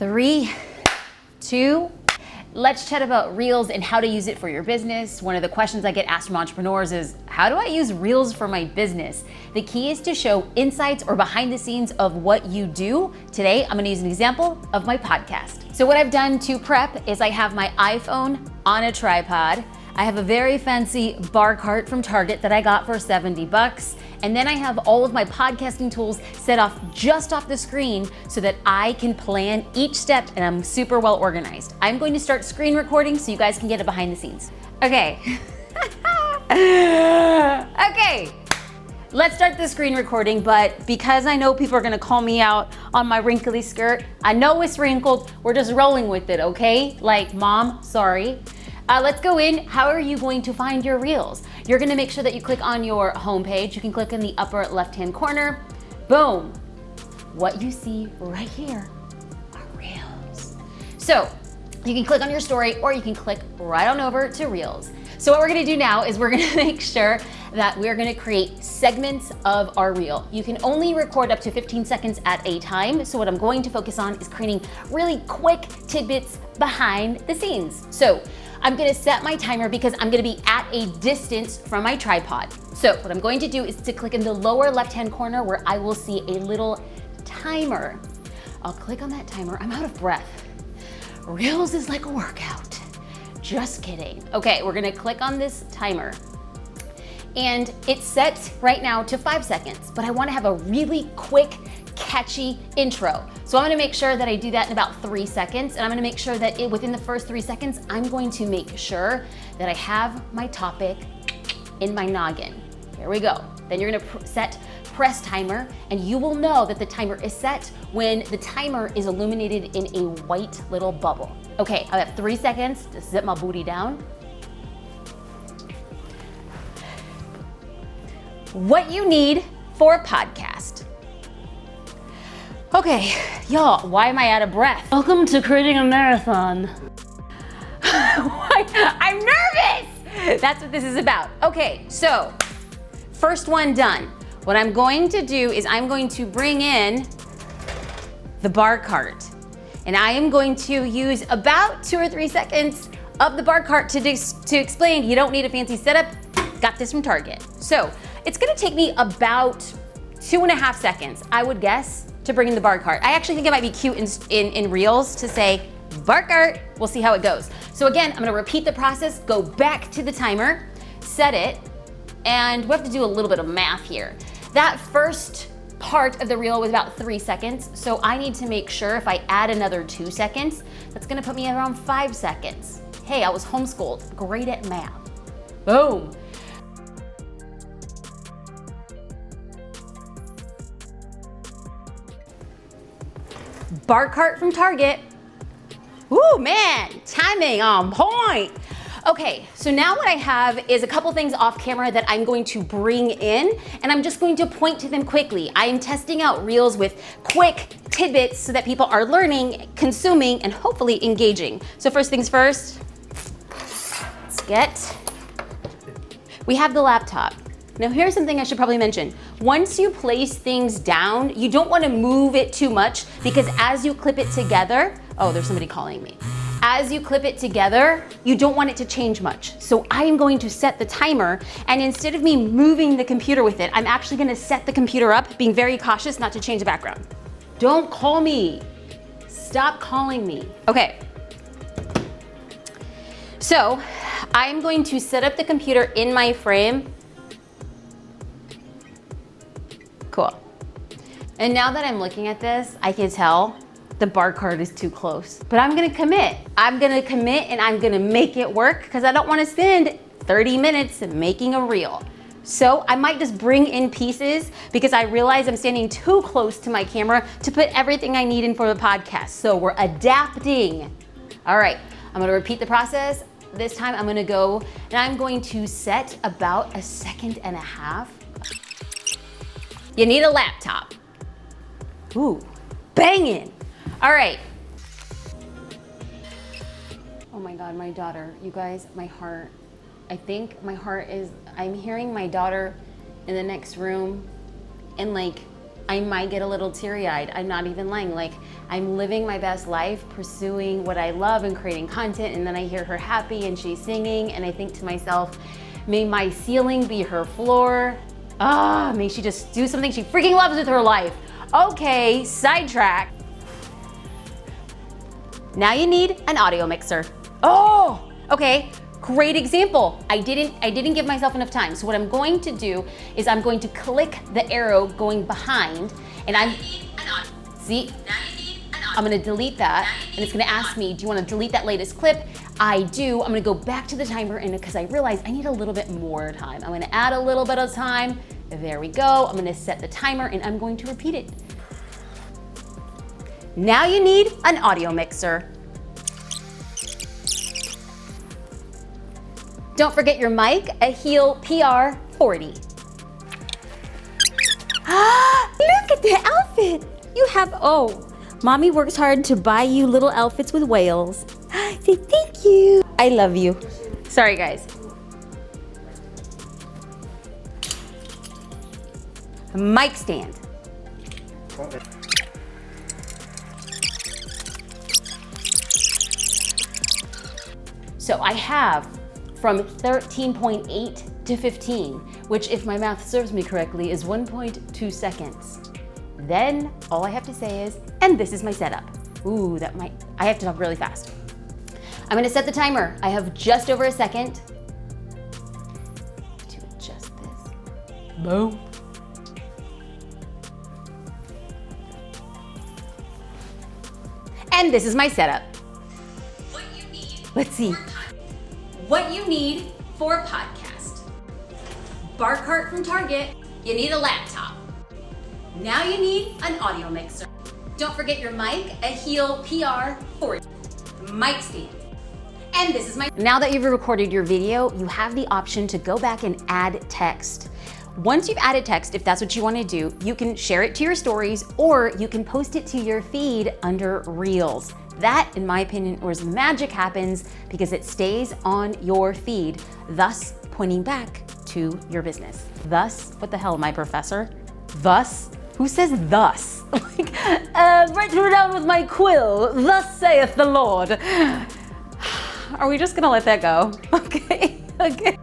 3, 2, let's chat about Reels and how to use it for your business. One of the questions I get asked from entrepreneurs is, how do I use Reels for my business? The key is to show insights or behind the scenes of what you do. Today, I'm gonna use an example of my podcast. So what I've done to prep is I have my iPhone on a tripod. I have a very fancy bar cart from Target that I got for 70 bucks. And then I have all of my podcasting tools set off just off the screen so that I can plan each step, and I'm super well organized. I'm going to start screen recording so you guys can get it behind the scenes. Okay. Okay. Let's start the screen recording, but because I know people are gonna call me out on my wrinkly skirt, I know it's wrinkled, we're just rolling with it, okay? Like, mom, sorry. Let's go in. How are you going to find your Reels? You're gonna make sure that you click on your home page. You can click in the upper left-hand corner. Boom. What you see right here are Reels. So you can click on your story or you can click right on over to Reels. So what we're gonna do now is we're gonna make sure that we're gonna create segments of our reel. You can only record up to 15 seconds at a time. So what I'm going to focus on is creating really quick tidbits behind the scenes. So I'm gonna set my timer because I'm gonna be at a distance from my tripod. So what I'm going to do is to click in the lower left-hand corner where I will see a little timer. I'll click on that timer. I'm out of breath. Reels is like a workout. Just kidding. Okay, we're gonna click on this timer. And it's set right now to 5 seconds, but I wanna have a really quick, catchy intro. So I'm gonna make sure that I do that in about 3 seconds, and I'm gonna make sure that within the first 3 seconds, I'm going to make sure that I have my topic in my noggin. Here we go. Then you're gonna set press timer, and you will know that the timer is set when the timer is illuminated in a white little bubble. Okay, I have 3 seconds to sit my booty down. What you need for a podcast. Okay, y'all, why am I out of breath? Welcome to creating a marathon. I'm nervous! That's what this is about. Okay, so first one done. What I'm going to do is I'm going to bring in the bar cart. And I am going to use about 2 or 3 seconds of the bar cart to explain you don't need a fancy setup. Got this from Target. So it's gonna take me about 2.5 seconds, I would guess, to bring in the bar cart. I actually think it might be cute in Reels to say, bar cart. We'll see how it goes. So again, I'm gonna repeat the process, go back to the timer, set it, and we have to do a little bit of math here. That first part of the reel was about 3 seconds, so I need to make sure if I add another 2 seconds, that's gonna put me at around 5 seconds. Hey, I was homeschooled, great at math. Boom. Bar cart from Target. Ooh, man, timing on point. Okay, so now what I have is a couple things off camera that I'm going to bring in, and I'm just going to point to them quickly. I am testing out Reels with quick tidbits so that people are learning, consuming, and hopefully engaging. So first things first, we have the laptop. Now here's something I should probably mention. Once you place things down, you don't want to move it too much because as you clip it together, oh, there's somebody calling me. As you clip it together, you don't want it to change much. So I am going to set the timer, and instead of me moving the computer with it, I'm actually gonna set the computer up, being very cautious not to change the background. Don't call me. Stop calling me. Okay. So I'm going to set up the computer in my frame. Cool. And now that I'm looking at this, I can tell the bar cart is too close. But I'm gonna commit. I'm gonna commit and I'm gonna make it work because I don't wanna spend 30 minutes making a reel. So I might just bring in pieces because I realize I'm standing too close to my camera to put everything I need in for the podcast. So we're adapting. All right, I'm gonna repeat the process. This time I'm gonna go and I'm going to set about 1.5 seconds. You need a laptop. Ooh, banging. All right. Oh my God, my daughter. You guys, my heart. I think my heart is, I'm hearing my daughter in the next room and like I might get a little teary-eyed. I'm not even lying. Like, I'm living my best life, pursuing what I love and creating content, and then I hear her happy and she's singing, and I think to myself, may my ceiling be her floor. May she just do something she freaking loves with her life. Okay, sidetrack. Now you need an audio mixer. Oh, okay. Great example. I didn't give myself enough time. So what I'm going to do is I'm going to click the arrow going behind, and I'm gonna delete that, and it's gonna ask me, do you wanna delete that latest clip? I do. I'm gonna go back to the timer, and because I realize I need a little bit more time. I'm gonna add a little bit of time. There we go. I'm gonna set the timer, and I'm going to repeat it. Now you need an audio mixer. Don't forget your mic, a Heel PR40. Look at the outfit. You have, mommy works hard to buy you little outfits with whales. Say thank you. I love you. Sorry, guys. Mic stand. So I have from 13.8 to 15, which if my math serves me correctly is 1.2 seconds. Then all I have to say is, and this is my setup. Ooh, I have to talk really fast. I'm gonna set the timer. I have just over a second to adjust this. Boom. And this is my setup. What you need. Let's see. What you need for a podcast. Bar cart from Target. You need a laptop. Now you need an audio mixer. Don't forget your mic, a Heel PR40. Mic stand. And this is my... Now that you've recorded your video, you have the option to go back and add text. Once you've added text, if that's what you want to do, you can share it to your stories or you can post it to your feed under Reels. That, in my opinion, where magic happens because it stays on your feed, thus pointing back to your business. Thus, what the hell, my professor? Thus? Who says thus? Write it down with my quill. Thus saith the Lord. Are we just gonna let that go? Okay, okay.